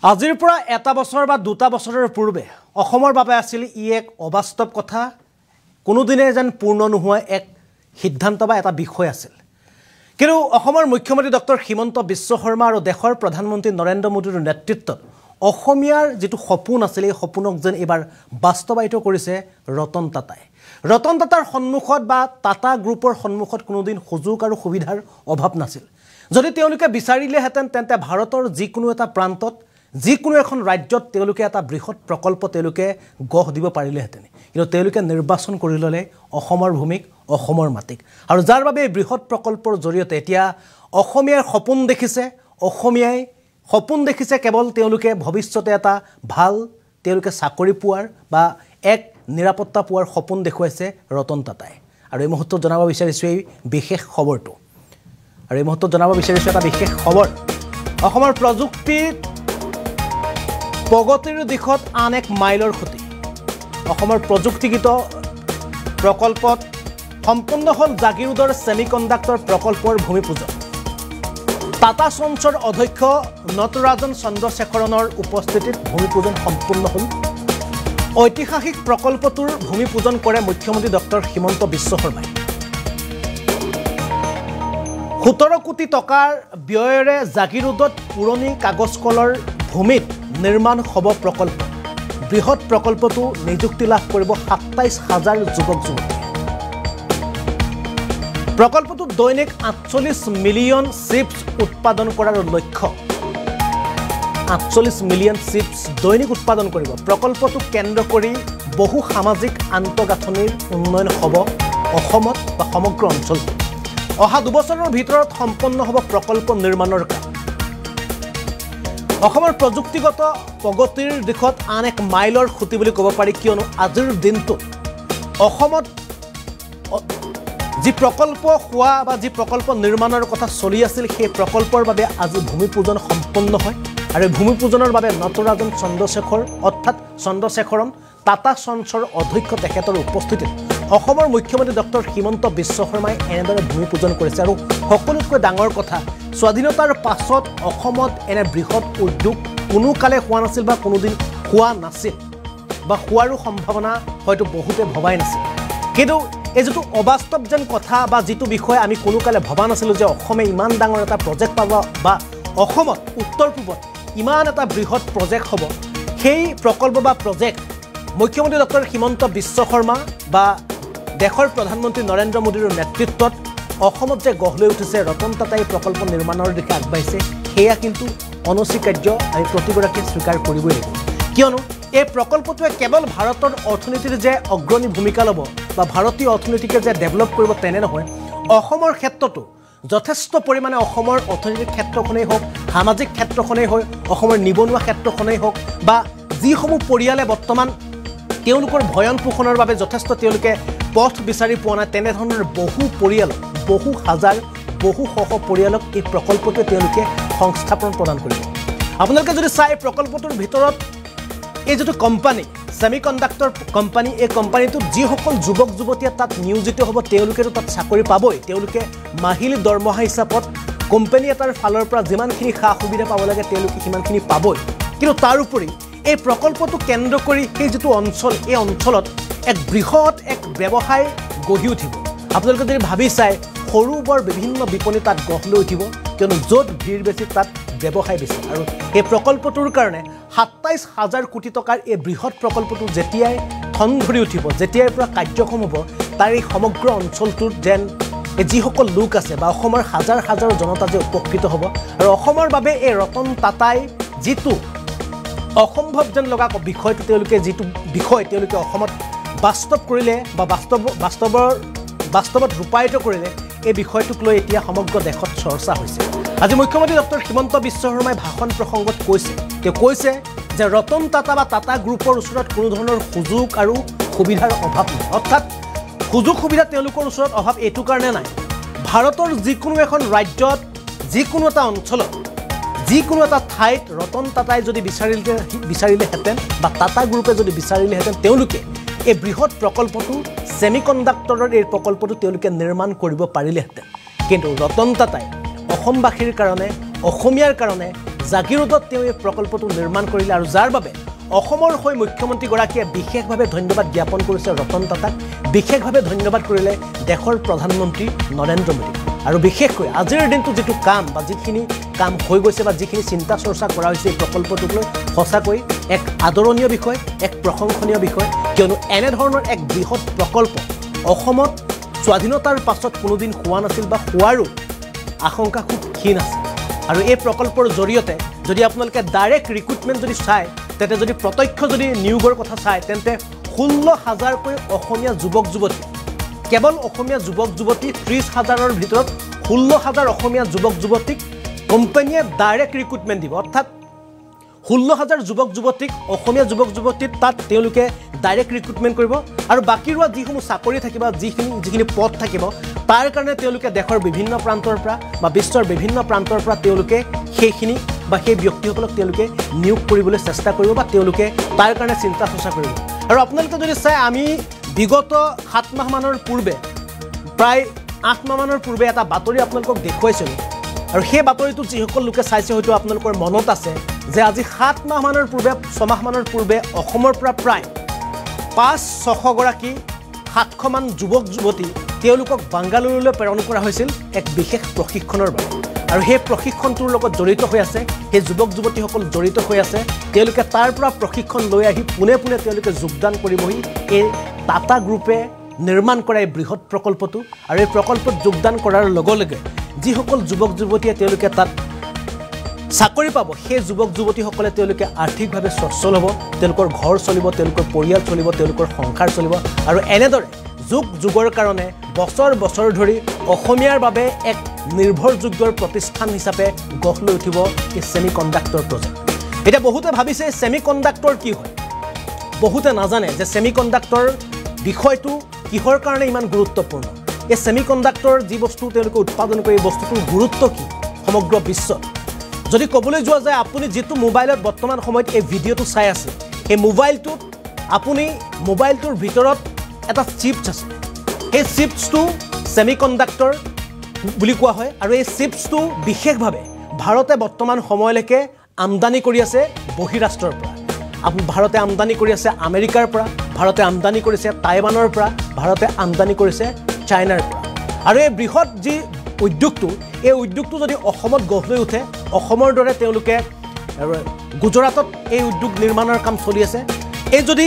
আজিৰ পৰা এটা বছৰ বা দুটা বছৰৰ পূৰ্বে অসমৰ বাবে আছিল ই এক অবাস্তৱ কথা কোনোদিনে যেন পূৰ্ণ নোহোৱা এক সিদ্ধান্ত বা এটা বিষয় আছিল কিন্তু অসমৰ মুখ্যমন্ত্ৰী ডক্টৰ হিমন্ত বিশ্ব শৰ্মা আৰু দেশৰ প্ৰধানমন্ত্ৰী নৰেন্দ্ৰ মোদীৰ নেতৃত্বত অসমীয়াৰ যেটো সপোন আছিল এই সপোনক যেন এবাৰ বাস্তৱায়িত কৰিছে ৰতন টাটাই ৰতন টাটাৰ সন্মুখত বা টাটা গ্ৰুপৰ সন্মুখত কোনোদিন সুযোগ আৰু সুবিধাৰ অভাৱ নাছিল যদি তেওঁলোকে বিচাৰিলেহেঁতেন তেন্তে ভাৰতৰ যিকোনো এটা প্ৰান্তত যিকোনো এখন ৰাজ্যত তেওঁলোকে এটা বৃহৎ প্ৰকল্প তেওঁলোকে গঢ় দিব পাৰিলেহেঁতেন কিন্তু তেওঁলোকে নিৰ্বাচন কৰি ল'লে অসমৰ ভূমিক অসমৰ মাটিক আৰু যাৰ বাবে এই বৃহৎ প্ৰকল্পৰ জৰিয়তে এতিয়া অসমীয়াৰ সপোন দেখিছে অসমীয়াই সপোন দেখিছে কেৱল তেওঁলোকে ভৱিষ্যতে এটা ভাল তেওঁলোকে চাকৰি পোৱাৰ বা এক নিৰাপত্তা পোৱাৰ সপোন দেখুৱাইছে ৰতন টাটাই আৰু এই মুহূৰ্তত জনাব বিচাৰিছোঁ এই বিশেষ খবৰটো আৰু এই মুহূৰ্তত জনাব বিচাৰিছোঁ এটা বিশেষ খবৰ অসমৰ প্ৰযুক্তি প্ৰগতিৰ দিশত আন এক মাইলৰ খুঁটি অসমৰ প্ৰযুক্তিগত প্ৰকল্পত সম্পূৰ্ণ হ'ল জাগিৰোডৰ ছেমিকণ্ডাক্টৰ প্ৰকল্পৰ ভূমিপূজন টাটা সঞ্চৰ অধ্যক্ষ নটৰাজন চন্দ্ৰশেখৰণৰ উপস্থিতিত ভূমিপূজন সম্পূৰ্ণ হ'ল ঐতিহাসিক প্ৰকল্পটোৰ ভূমিপূজন কৰে মুখ্যমন্ত্ৰী ডক্টৰ হিমন্ত বিশ্ব শৰ্মাই 17 কোটি টকাৰ ব্যয়েৰে জাগিৰোডত পুৰণি কাগজ কলৰ ভূমিত নিৰ্মাণ হ'ব প্ৰকল্প বৃহৎ প্ৰকল্পটো নিযুক্তি লাভ কৰিব 27,000 যুৱক যুৱতী প্ৰকল্পটো দৈনিক 48 মিলিয়ন চিপছ উৎপাদন কৰাৰ লক্ষ্য 48 মিলিয়ন চিপছ দৈনিক উৎপাদন কৰিব প্ৰকল্পটো কেন্দ্ৰ কৰি বহু সামাজিক আন্তঃগাঁথনিৰ উন্নয়ন হ'ব অসমত বা সমগ্ৰ অঞ্চলত অহা দুবছৰৰ ভিতৰত সম্পন্ন হ'ব প্ৰকল্প নিৰ্মাণৰ কাম অসমৰ প্ৰযুক্তিগত প্ৰগতিৰ দিশত আন এক মাইলৰ খুঁটি বুলি ক'ব পাৰি কিয়নো আজিৰ দিনটো অসমত যি প্ৰকল্প হোৱা বা যি প্ৰকল্প নিৰ্মাণৰ কথা চলি আছিল সেই প্ৰকল্পৰ বাবে আজি ভূমিপূজন সম্পন্ন হয় আৰু ভূমিপূজনৰ বাবে নটৰাজন চন্দ্ৰশেখৰ অৰ্থাৎ চন্দ্ৰশেখৰন টাটা সঞ্চৰ অধ্যক্ষ তেখেতৰ উপস্থিতিত অসমৰ মুখ্যমন্ত্ৰী ডক্টৰ হিমন্ত বিশ্ব শৰ্মাই এনেদৰে ভূমিপূজন কৰিছে আৰু সকলোতকৈ ডাঙৰ কথা স্বাধীনতাৰ পাছত অসমত এনে বৃহৎ উদ্যোগ কোনো কালে হোৱা নাছিল বা কোনোদিন হোৱা নাছিল বা হোৱাৰো সম্ভাৱনা হয়তো বহুতে ভবাই নাছিল কিন্তু এই যেটো অবাস্তৱ যেন কথা বা যেটো বিষয় আমি কোনো কালে ভবা নাছিলোঁ যে অসমে ইমান ডাঙৰ এটা প্ৰজেক্ট পাব বা অসমত উত্তৰ পূবত ইমান এটা বৃহৎ প্ৰজেক্ট হ'ব সেই প্ৰকল্প বা প্ৰজেক্ট মুখ্যমন্ত্ৰী ডক্টৰ হিমন্ত বিশ্ব শৰ্মা বা দেশৰ প্ৰধানমন্ত্ৰী নৰেন্দ্ৰ মোদীৰ নেতৃত্বত অসমত যে গঢ় লৈ উঠিছে ৰতন টাটাই প্ৰকল্প নিৰ্মাণৰ দিশে আগবাঢ়িছে সেয়া কিন্তু অনস্বীকাৰ্য আমি প্ৰতিগৰাকীয়ে স্বীকাৰ কৰিবই লাগিব কিয়নো এই প্ৰকল্পটোৱে কেৱল ভাৰতৰ অৰ্থনীতিৰ যে অগ্ৰণী ভূমিকা ল'ব বা ভাৰতীয় অৰ্থনীতিকে যে ডেভেলপ কৰিব তেনে নহয় অসমৰ ক্ষেত্ৰতো যথেষ্ট পৰিমাণে অসমৰ অৰ্থনৈতিক ক্ষেত্ৰখনেই হওক সামাজিক ক্ষেত্ৰখনেই হওক অসমৰ নিবনুৱা ক্ষেত্ৰখনেই হওক বা যিসমূহ পৰিয়ালে বৰ্তমান তেওঁলোকৰ ভয়ন পোষণৰ বাবে যথেষ্ট তেওঁলোকে পথ বিচাৰি পোৱা নাই তেনেধৰণৰ বহু পৰিয়াল বহু হাজাৰ বহু শহ পৰিয়ালক এই প্ৰকল্পটোৱে তেওঁলোকে সংস্থাপন প্ৰদান কৰিব আপোনালোকে যদি চাই প্ৰকল্পটোৰ ভিতৰত এই যেটো কোম্পানী ছেমিকণ্ডাক্টৰ কোম্পানী এই কোম্পানীটোত যিসকল যুৱক যুৱতীয়ে তাত নিয়োজিত হ'ব তেওঁলোকেতো তাত চাকৰি পাবই তেওঁলোকে মাহিলী দৰমহা হিচাপত কোম্পানী এটাৰ ফালৰ পৰা যিমানখিনি সা সুবিধা পাব লাগে তেওঁলোকে সিমানখিনি পাবই কিন্তু তাৰ উপৰি এই প্ৰকল্পটো কেন্দ্ৰ কৰি সেই যেটো অঞ্চল এই অঞ্চলত এক বৃহৎ এক ব্যৱসায় গঢ়ি উঠিব আপোনালোকে যদি ভাবি চাই সৰু বৰ বিভিন্ন বিপণী তাত গঢ় লৈ উঠিব কিয়নো য'ত ভিৰ বেছি তাত ব্যৱসায় বেছি আৰু এই প্ৰকল্পটোৰ কাৰণে 27,000 কোটি টকাৰ এই বৃহৎ প্ৰকল্পটো যেতিয়াই থন ধৰি উঠিব যেতিয়াৰ পৰা কাৰ্যক্ষম হ'ব তাৰ এই সমগ্ৰ অঞ্চলটোত যেন যিসকল লোক আছে বা অসমৰ হাজাৰ হাজাৰ জনতা যে উপকৃত হ'ব আৰু অসমৰ বাবে এই ৰতন টাটাই যিটো অসম্ভৱ যেন লগা বিষয়টো তেওঁলোকে যিটো বিষয় তেওঁলোকে অসমত বাস্তৱ কৰিলে বা বাস্তৱত ৰূপায়িত কৰিলে এই বিষয়টোক লৈ এতিয়া সমগ্ৰ দেশত চৰ্চা হৈছে আজি মুখ্যমন্ত্ৰী ডক্টৰ হিমন্ত বিশ্ব শৰ্মাই ভাষণ প্ৰসংগত তেওঁ কৈছে যে ৰতন টাটা বা টাটা গ্ৰুপৰ ওচৰত কোনো ধৰণৰ সুযোগ আৰু সুবিধাৰ অভাৱ নাই অৰ্থাৎ সুযোগ সুবিধা তেওঁলোকৰ ওচৰত অভাৱ এইটো কাৰণে নাই ভাৰতৰ যিকোনো এখন ৰাজ্যত যিকোনো এটা অঞ্চলত যিকোনো এটা ঠাইত ৰতন টাটাই যদি বিচাৰিলেহেঁতেন বা টাটা গ্ৰুপে যদি বিচাৰিলেহেঁতেন তেওঁলোকে এই বৃহৎ প্ৰকল্পটো ছেমিকণ্ডাক্টৰৰ এই প্ৰকল্পটো তেওঁলোকে নিৰ্মাণ কৰিব পাৰিলেহেঁতেন কিন্তু ৰতন টাটাই অসমবাসীৰ কাৰণে অসমীয়াৰ কাৰণে জাগিৰোডত তেওঁ এই প্ৰকল্পটো নিৰ্মাণ কৰিলে আৰু যাৰ বাবে অসমৰ হৈ মুখ্যমন্ত্ৰীগৰাকীয়ে বিশেষভাৱে ধন্যবাদ জ্ঞাপন কৰিছে ৰতন টাটাক বিশেষভাৱে ধন্যবাদ কৰিলে দেশৰ প্ৰধানমন্ত্ৰী নৰেন্দ্ৰ মোদী আৰু বিশেষকৈ আজিৰ দিনটো যেটো কাম বা যিখিনি কাম হৈ গৈছে বা যিখিনি চিন্তা চৰ্চা কৰা হৈছে এই প্ৰকল্পটোক লৈ সঁচাকৈ এক আদৰণীয় বিষয় এক প্ৰশংসনীয় বিষয় কিয়নো এনে ধৰণৰ এক বৃহৎ প্ৰকল্প অসমত স্বাধীনতাৰ পাছত কোনোদিন হোৱা নাছিল বা হোৱাৰো আশংকা খুব ক্ষীণ আছে আৰু এই প্ৰকল্পৰ জৰিয়তে যদি আপোনালোকে ডাইৰেক্ট ৰিক্ৰুটমেণ্ট যদি চায় তেতে যদি প্ৰত্যক্ষ যদি নিয়োগৰ কথা চায় তেন্তে 16,000কৈ অসমীয়া যুৱক যুৱতী কেৱল অসমীয়া যুৱক যুৱতী 30,000ৰ ভিতৰত 16,000 অসমীয়া যুৱক যুৱতীক কোম্পানীয়ে ডাইৰেক্ট ৰিক্ৰুটমেণ্ট দিব অৰ্থাৎ 16,000 যুৱক যুৱতীক অসমীয়া যুৱক যুৱতীক তাত তেওঁলোকে ডাইৰেক্ট ৰিক্ৰুটমেণ্ট কৰিব আৰু বাকি ৰোৱা যিসমূহ চাকৰি থাকিব যিখিনি পদ থাকিব তাৰ কাৰণে তেওঁলোকে দেশৰ বিভিন্ন প্ৰান্তৰ পৰা বা বিশ্বৰ বিভিন্ন প্ৰান্তৰ পৰা তেওঁলোকে সেইখিনি বা সেই ব্যক্তিসকলক তেওঁলোকে নিয়োগ কৰিবলৈ চেষ্টা কৰিব বা তেওঁলোকে তাৰ কাৰণে চিন্তা চৰ্চা কৰিব আৰু আপোনালোকে যদি চাই আমি বিগত 7 মাহমানৰ পূৰ্বে প্ৰায় 8 মাহমানৰ পূৰ্বে এটা বাতৰি আপোনালোকক দেখুৱাইছিলোঁ আৰু সেই বাতৰিটো যিসকল লোকে চাইছে হয়তো আপোনালোকৰ মনত আছে যে আজি 7 মাহমানৰ পূৰ্বে 6 মাহমানৰ পূৰ্বে অসমৰ পৰা প্ৰায় 500-600 গৰাকী 700মান যুৱক যুৱতী তেওঁলোকক বাংগালুৰুলৈ প্ৰেৰণ কৰা হৈছিল এক বিশেষ প্ৰশিক্ষণৰ বাবে আৰু সেই প্ৰশিক্ষণটোৰ লগত জড়িত হৈ আছে সেই যুৱক যুৱতীসকল জড়িত হৈ আছে তেওঁলোকে তাৰ পৰা প্ৰশিক্ষণ লৈ আহি পুনে পুনে তেওঁলোকে যোগদান কৰিবহি এই টাটা গ্ৰুপে নিৰ্মাণ কৰা এই বৃহৎ প্ৰকল্পটো আৰু এই প্ৰকল্পত যোগদান কৰাৰ লগে লগে যিসকল যুৱক যুৱতীয়ে তেওঁলোকে তাত চাকৰি পাব সেই যুৱক যুৱতীসকলে তেওঁলোকে আৰ্থিকভাৱে সচ্ছল হ'ব তেওঁলোকৰ ঘৰ চলিব তেওঁলোকৰ পৰিয়াল চলিব তেওঁলোকৰ সংসাৰ চলিব আৰু এনেদৰে যুগ যুগৰ কাৰণে বছৰ বছৰ ধৰি অসমীয়াৰ বাবে এক নিৰ্ভৰযোগ্য প্ৰতিষ্ঠান হিচাপে গঢ় লৈ উঠিব এই সেমিকণ্ডাক্টৰ প্ৰজেক্ট এটা বহুতে ভাবিছে সেমিকণ্ডাক্টৰ কি হয় বহুতে নাজানে যে সেমিকণ্ডাক্টৰ বিষয়টো কিহৰ কাৰণে ইমান গুৰুত্বপূৰ্ণ এই সেমিকণ্ডাক্টৰ যি বস্তু তেওঁলোকে উৎপাদন কৰে এই বস্তুটোৰ গুৰুত্ব কি সমগ্ৰ বিশ্বত যদি ক'বলৈ যোৱা যায় আপুনি যেটো মোবাইলত বৰ্তমান সময়ত এই ভিডিঅটো চাই আছে এই মোবাইলটোত আপুনি মোবাইলটোৰ ভিতৰত এটা চিপছ আছে এই চিপছটো সেমিকণ্ডাক্টৰ বুলি কোৱা হয় আৰু এই চিপছটো বিশেষভাৱে ভাৰতে বৰ্তমান সময়লৈকে আমদানি কৰি আছে বহিৰাষ্ট্ৰৰ পৰা ভাৰতে আমদানি কৰি আছে আমেৰিকাৰ পৰা ভাৰতে আমদানি কৰিছে টাইৱানৰ পৰা ভাৰতে আমদানি কৰিছে চাইনাৰ পৰা আৰু এই বৃহৎ যি উদ্যোগটো এই উদ্যোগটো যদি অসমত গঢ় লৈ উঠে অসমৰ দৰে তেওঁলোকে গুজৰাটত এই উদ্যোগ নিৰ্মাণৰ কাম চলি আছে এই যদি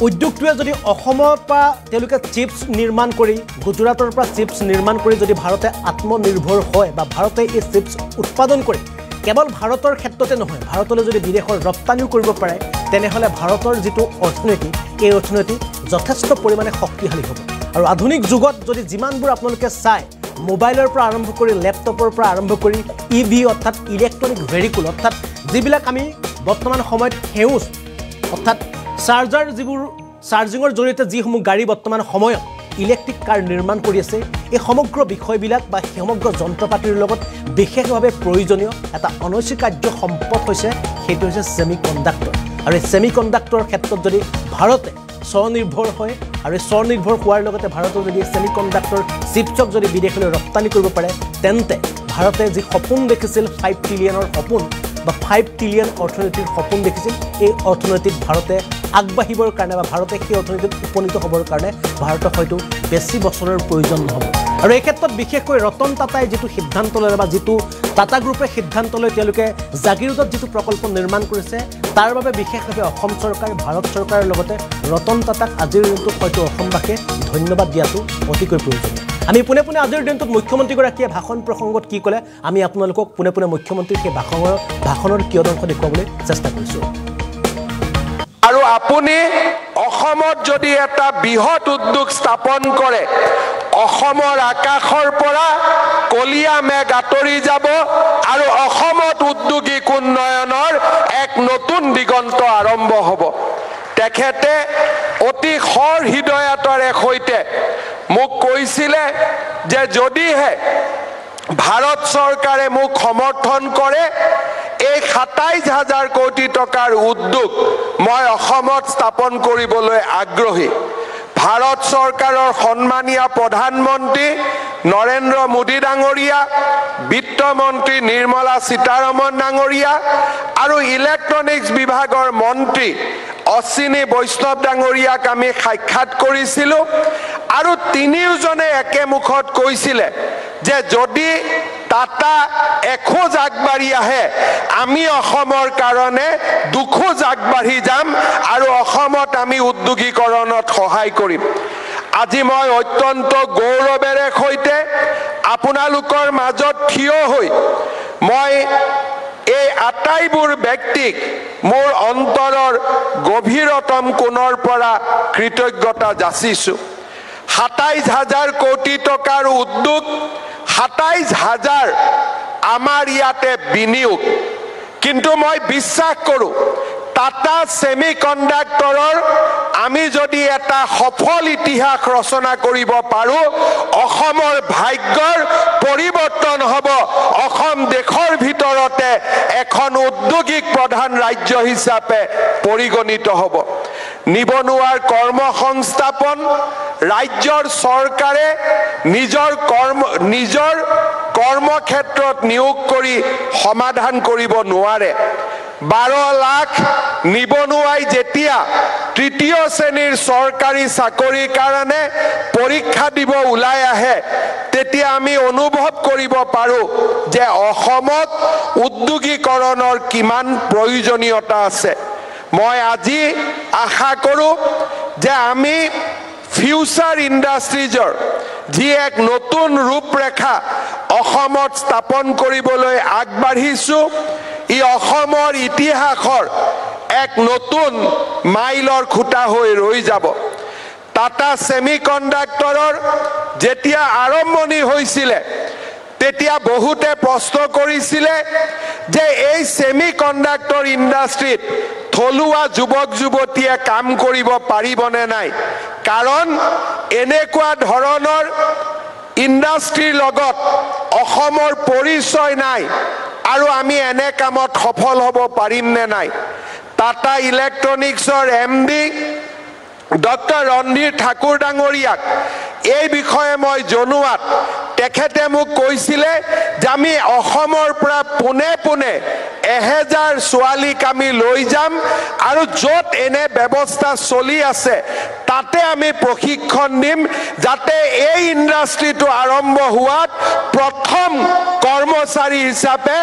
উদ্যোগটোৱে যদি অসমৰ পৰা তেওঁলোকে চিপছ নিৰ্মাণ কৰি গুজৰাটৰ পৰা চিপছ নিৰ্মাণ কৰি যদি ভাৰতে আত্মনিৰ্ভৰ হয় বা ভাৰতে এই চিপছ উৎপাদন কৰি কেৱল ভাৰতৰ ক্ষেত্ৰতে নহয় ভাৰতলৈ যদি বিদেশৰ ৰপ্তানিও কৰিব পাৰে তেনেহ'লে ভাৰতৰ যিটো অৰ্থনীতি এই অৰ্থনীতি যথেষ্ট পৰিমাণে শক্তিশালী হ'ব আৰু আধুনিক যুগত যদি যিমানবোৰ আপোনালোকে চাই মোবাইলৰ পৰা আৰম্ভ কৰি লেপটপৰ পৰা আৰম্ভ কৰি ইভি অৰ্থাৎ ইলেক্ট্ৰনিক ভেহিকল অৰ্থাৎ যিবিলাক আমি বৰ্তমান সময়ত সেউজ অৰ্থাৎ চাৰ্জাৰ যিবোৰ চাৰ্জিঙৰ জৰিয়তে যিসমূহ গাড়ী বৰ্তমান সময়ত ইলেক্ট্ৰিক কাৰ নিৰ্মাণ কৰি আছে এই সমগ্ৰ বিষয়বিলাক বা সমগ্ৰ যন্ত্ৰপাতিৰ লগত বিশেষভাৱে প্ৰয়োজনীয় এটা অনস্বীকাৰ্য সম্পদ হৈছে সেইটো হৈছে সেমিকণ্ডাক্টৰ আৰু এই সেমিকণ্ডাক্টৰৰ ক্ষেত্ৰত যদি ভাৰতে স্বনিৰ্ভৰ হয় আৰু স্বনিৰ্ভৰ হোৱাৰ লগতে ভাৰতৰ যদি সেমিকণ্ডাক্টৰ চিপছক যদি বিদেশলৈ ৰপ্তানি কৰিব পাৰে তেন্তে ভাৰতে যি সপোন দেখিছিল 5 ট্ৰিলিয়নৰ সপোন বা 5 ট্ৰিলিয়ন অৰ্থনীতিৰ সপোন দেখিছিল এই অৰ্থনীতিত ভাৰতে আগবাঢ়িবৰ কাৰণে বা ভাৰতে সেই অৰ্থনীতিত উপনীত হ'বৰ কাৰণে ভাৰতক হয়তো বেছি বছৰৰ প্ৰয়োজন নহ'ব আৰু এই ক্ষেত্ৰত বিশেষকৈ ৰতন টাটাই যিটো সিদ্ধান্ত ললে বা যিটো টাটা গ্ৰুপে সিদ্ধান্ত লৈ তেওঁলোকে জাগিৰোডত যিটো প্ৰকল্প নিৰ্মাণ কৰিছে তাৰ বাবে বিশেষভাৱে অসম চৰকাৰ ভাৰত চৰকাৰৰ লগতে ৰতন টাটাক আজিৰ দিনটোত হয়তো অসমবাসীয়ে ধন্যবাদ দিয়াটো অতিকৈ প্ৰয়োজনীয় আমি পুনে পুনে আজিৰ দিনটোত মুখ্যমন্ত্ৰীগৰাকীয়ে ভাষণ প্ৰসংগত কি ক'লে আমি আপোনালোকক পুনে পুনে মুখ্যমন্ত্ৰীৰ সেই ভাষণৰ কিয়দংশ দেখুৱাবলৈ চেষ্টা কৰিছোঁ আৰু আপুনি অসমত যদি এটা বৃহৎ উদ্যোগ স্থাপন কৰে অসমৰ আকাশৰ পৰা কলিয়া মেঘ আঁতৰি যাব আৰু অসমত উদ্যোগিক উন্নয়নৰ এক নতুন দিগন্ত আৰম্ভ হ'ব তেখেতে অতি খৰ হৃদয়তাৰে সৈতে মোক কৈছিলে যে যদিহে ভাৰত চৰকাৰে মোক সমৰ্থন কৰে এই 27,000 কোটি টকাৰ উদ্যোগ মই অসমত স্থাপন কৰিবলৈ আগ্ৰহী ভাৰত চৰকাৰৰ সন্মানীয় প্ৰধানমন্ত্ৰী নৰেন্দ্ৰ মোদী ডাঙৰীয়া, বিত্তমন্ত্ৰী নিৰ্মলা সীতাৰমণ ডাঙৰীয়া আৰু ইলেক্ট্ৰনিক্স বিভাগৰ মন্ত্ৰী অশ্বিনী বৈষ্ণৱ ডাঙৰীয়াক আমি সাক্ষাৎ কৰিছিলোঁ আৰু তিনিওজনে একেমুখত কৈছিলে যে যদি টাটা এখোজ আগবাঢ়ি আহে আমি অসমৰ কাৰণে দুখোজ আগবাঢ়ি যাম আৰু অসমত আমি উদ্যোগীকৰণত সহায় কৰিম। আজি মই অত্যন্ত গৌৰৱেৰে সৈতে আপোনালোকৰ মাজত থিয় হৈ মই এই আটাইবোৰ ব্যক্তিক মোৰ অন্তৰৰ গভীৰতম কোণৰ পৰা কৃতজ্ঞতা যাচিছোঁ। ২৭,০০০ কোটি টকাৰ উদ্যোগ, ২৭,০০০ আমাৰ ইয়াতে বিনিয়োগ, কিন্তু মই বিশ্বাস কৰোঁ টাটা ছেমি কণ্ডাক্টৰৰ আমি যদি এটা সফল ইতিহাস ৰচনা কৰিব পাৰোঁ, অসমৰ ভাগ্যৰ পৰিৱৰ্তন হ'ব। অসম দেশৰ ভিতৰতে এখন উদ্যোগিক প্ৰধান ৰাজ্য হিচাপে পৰিগণিত হ'ব। নিবনুৱাৰ কৰ্মসংস্থাপন ৰাজ্যৰ চৰকাৰে নিজৰ কৰ্মক্ষেত্ৰত নিয়োগ কৰি সমাধান কৰিব নোৱাৰে। 12 লাখ নিবনুৱাই যেতিয়া তৃতীয় শ্ৰেণীৰ চৰকাৰী চাকৰিৰ কাৰণে পৰীক্ষা দিব ওলাই আহে, তেতিয়া আমি অনুভৱ কৰিব পাৰোঁ যে অসমত উদ্যোগীকৰণৰ কিমান প্ৰয়োজনীয়তা আছে। মই আজি আশা কৰোঁ যে আমি ফিউচাৰ ইণ্ডাষ্ট্ৰিজৰ যি এক নতুন ৰূপৰেখা অসমত স্থাপন কৰিবলৈ আগবাঢ়িছোঁ, ই অসমৰ ইতিহাসৰ এক নতুন মাইলৰ খুঁটা হৈ ৰৈ যাব। টাটা ছেমি কণ্ডাক্টৰৰ যেতিয়া আৰম্ভণি হৈছিলে তেতিয়া বহুতে প্ৰশ্ন কৰিছিলে যে এই ছেমি কণ্ডাক্টৰ ইণ্ডাষ্ট্ৰীত থলুৱা যুৱক যুৱতীয়ে কাম কৰিব পাৰিবনে নাই, কাৰণ এনেকুৱা ধৰণৰ ইণ্ডাষ্ট্ৰীৰ লগত অসমৰ পৰিচয় নাই আৰু আমি এনে কামত সফল হ'ব পাৰিম নে নাই। টাটা ইলেক্ট্ৰনিক্সৰ MD ডক্টৰ ৰণধীৰ ঠাকুৰ ডাঙৰীয়াক এই বিষয়ে মই জনোৱাত তেখেতে মোক কৈছিলে যে আমি অসমৰ পৰা পোনে পোনে 1000 ছোৱালীক আমি লৈ যাম আৰু য'ত এনে ব্যৱস্থা চলি আছে তাতে আমি প্ৰশিক্ষণ দিম, যাতে এই ইণ্ডাষ্ট্ৰীটো আৰম্ভ হোৱাত প্ৰথম কৰ্মচাৰী হিচাপে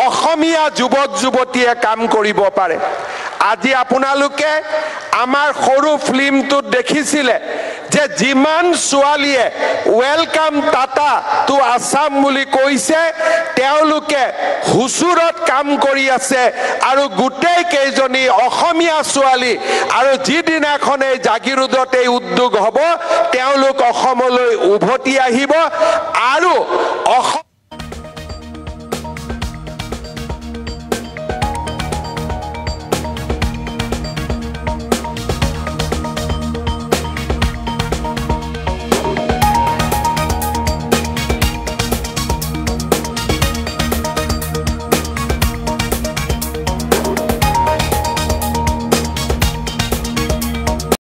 অসমীয়া যুৱক যুৱতীয়ে কাম কৰিব পাৰে। আজি আপোনালোকে আমাৰ সৰু ফিল্মটোত দেখিছিলে যে যিমান ছোৱালীয়ে ৱেলকাম টাটা টু আছাম বুলি কৈছে, তেওঁলোকে হুচুৰত কাম কৰি আছে আৰু গোটেই কেইজনী অসমীয়া ছোৱালী, আৰু যিদিনাখন এই জাগিৰোডত এই উদ্যোগ হ'ব তেওঁলোক অসমলৈ উভতি আহিব আৰু